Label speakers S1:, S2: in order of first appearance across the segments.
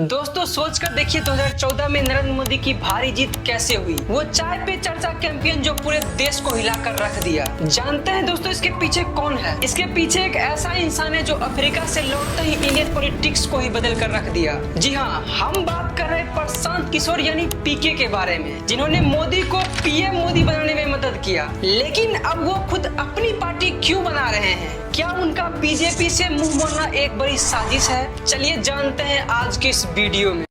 S1: दोस्तों सोच कर देखिए 2014 में नरेंद्र मोदी की भारी जीत कैसे हुई। वो चाय पे चर्चा कैंपेन जो पूरे देश को हिलाकर रख दिया। जानते हैं दोस्तों इसके पीछे कौन है? इसके पीछे एक ऐसा इंसान है जो अफ्रीका से लौटते ही इंडियन पॉलिटिक्स को ही बदल कर रख दिया। जी हाँ, हम बात कर रहे हैं प्रशांत किशोर यानी पीके के बारे में, जिन्होंने मोदी को पीएम मोदी बनाने में मदद किया। लेकिन अब वो खुद अपनी पार्टी क्यों बना रहे हैं? क्या उनका बीजेपी से मुंह मोड़ना एक बड़ी साजिश है? चलिए जानते हैं आज के इस वीडियो में।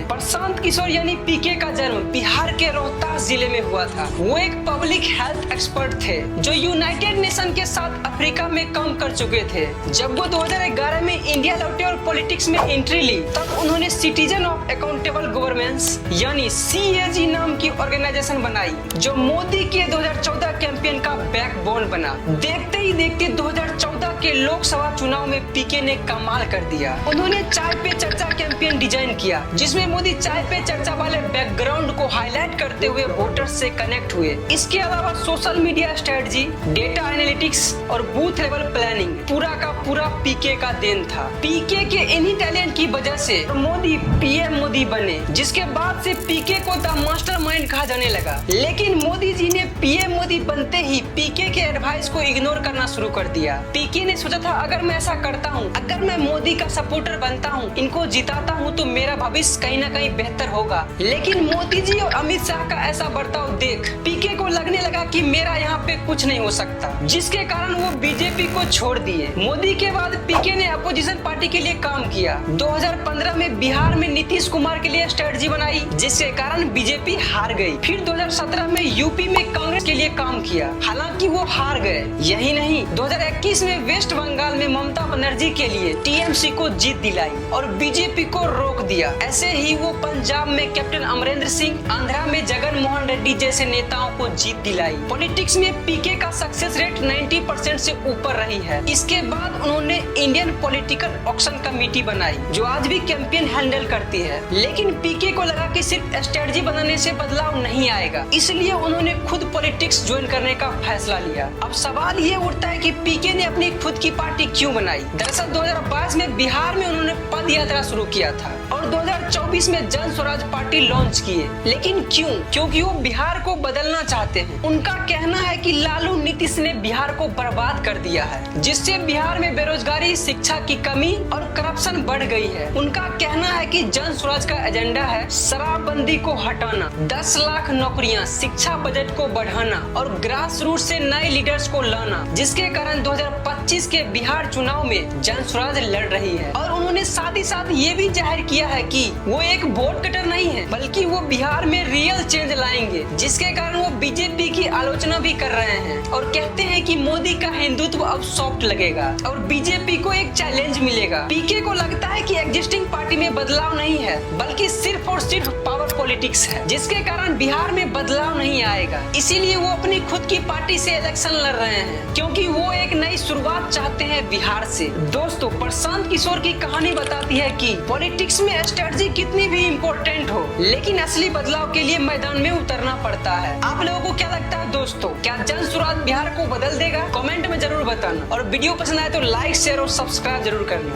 S1: प्रशांत किशोर यानी पीके का जन्म बिहार के रोहतास जिले में हुआ था। वो एक पब्लिक हेल्थ एक्सपर्ट थे जो यूनाइटेड नेशन के साथ अफ्रीका में काम कर चुके थे। जब वो 2011 में इंडिया लौटे और पॉलिटिक्स में एंट्री ली, तब उन्होंने सिटीजन ऑफ अकाउंटेबल गवर्नेंस यानी CAG नाम की ऑर्गेनाइजेशन बनाई, जो मोदी के 2014 कैंपेन का बैकबोन बना। देखते ही देखते 2014 के लोकसभा चुनाव में पीके ने कमाल कर दिया। उन्होंने चाय पे चर्चा कैंपेन डिजाइन किया, जिसमें मोदी चाय पे चर्चा वाले बैकग्राउंड को हाईलाइट करते हुए वोटर्स से कनेक्ट हुए। इसके अलावा social media strategy, data analytics और बूथ लेवल प्लानिंग पूरा का पूरा पीके का देन था। पीके के इन्हीं टैलेंट की वजह से मोदी पीएम मोदी बने, जिसके बाद से पीके को द मास्टरमाइंड कहा जाने लगा। लेकिन मोदी जी ने पीएम मोदी बनते ही पीके के एडवाइस को इग्नोर करना शुरू कर दिया। पीके ने सोचा था अगर मैं ऐसा करता हूँ, अगर मैं मोदी का सपोर्टर बनता हूँ, इनको जिताता हूँ, तो मेरा भविष्य कहीं न कहीं बेहतर होगा। लेकिन मोदी जी और अमित शाह का ऐसा बर्ताव देख पीके को लगने लगा कि मेरा यहाँ पे कुछ नहीं हो सकता, जिसके कारण वो बीजेपी को छोड़ दिए। मोदी के बाद पीके ने अपोजिशन पार्टी के लिए काम किया। 2015 में बिहार में नीतीश कुमार के लिए स्ट्रेटजी बनाई, जिसके कारण बीजेपी हार गई। फिर 2017 में यूपी में कांग्रेस के लिए काम किया, हालांकि वो हार गए। यही नहीं, 2021 में वेस्ट बंगाल में ममता बनर्जी के लिए टीएमसी को जीत दिलाई और बीजेपी को रोक दिया। ऐसे ही वो पंजाब में कैप्टन अमरिंदर सिंह, आंध्रा में जगन मोहन रेड्डी जैसे नेताओं को जीत दिलाई। पॉलिटिक्स में पीके का सक्सेस रेट 90% से ऊपर रही है। इसके बाद उन्होंने इंडियन पॉलिटिकल ऑक्शन कमेटी बनाई, जो आज भी कैंपेन हैंडल करती है। लेकिन पीके को लगा कि सिर्फ स्ट्रेटजी बनाने से बदलाव नहीं आएगा, इसलिए उन्होंने खुद पॉलिटिक्स ज्वाइन करने का फैसला लिया। अब सवाल ये उठता है कि पीके ने अपनी खुद की पार्टी क्यों बनाई? दरअसल 2022 में बिहार में उन्होंने पद यात्रा शुरू किया था और 2024 में जन स्वराज पार्टी लॉन्च किए। लेकिन क्यों? क्योंकि वो बिहार को बदलना चाहते हैं। उनका कहना है कि लालू नीतीश ने बिहार को बर्बाद कर दिया है, जिससे बिहार में बेरोजगारी, शिक्षा की कमी और करप्शन बढ़ गई है। उनका कहना है कि जन स्वराज का एजेंडा है शराबबंदी को हटाना, 10 लाख नौकरियां, शिक्षा बजट को बढ़ाना और ग्रास रूट से नए लीडर्स को लाना, जिसके कारण 2025 के बिहार चुनाव में जन स्वराज लड़ रही है। और उन्होंने साथ ही साथ ये भी जाहिर किया है कि वो एक वोट कटर नहीं है, बल्कि वो बिहार में रियल चेंज लाएंगे, जिसके कारण वो बीजेपी की आलोचना भी कर रहे हैं और कहते हैं कि मोदी का हिंदुत्व अब सॉफ्ट लगेगा और बीजेपी को एक चैलेंज मिलेगा। पीके को लगता है कि एग्जिस्टिंग पार्टी में बदलाव नहीं है, बल्कि सिर्फ और सिर्फ पावर पॉलिटिक्स है, जिसके कारण बिहार में बदलाव नहीं आएगा। इसीलिए वो अपनी खुद की पार्टी से इलेक्शन लड़ रहे हैं, क्योंकि वो एक नई शुरुआत चाहते हैं बिहार से। दोस्तों, प्रशांत किशोर की कहानी बताती है कि पॉलिटिक्स में स्ट्रेटजी कितनी भी इम्पोर्टेंट हो, लेकिन असली बदलाव के लिए मैदान में उतरना पड़ता है। आप लोगों को क्या लगता है दोस्तों? क्या जन स्वराज बिहार को बदल देगा? कमेंट में जरूर बताना और वीडियो पसंद आए तो लाइक, शेयर और सब्सक्राइब जरूर करना।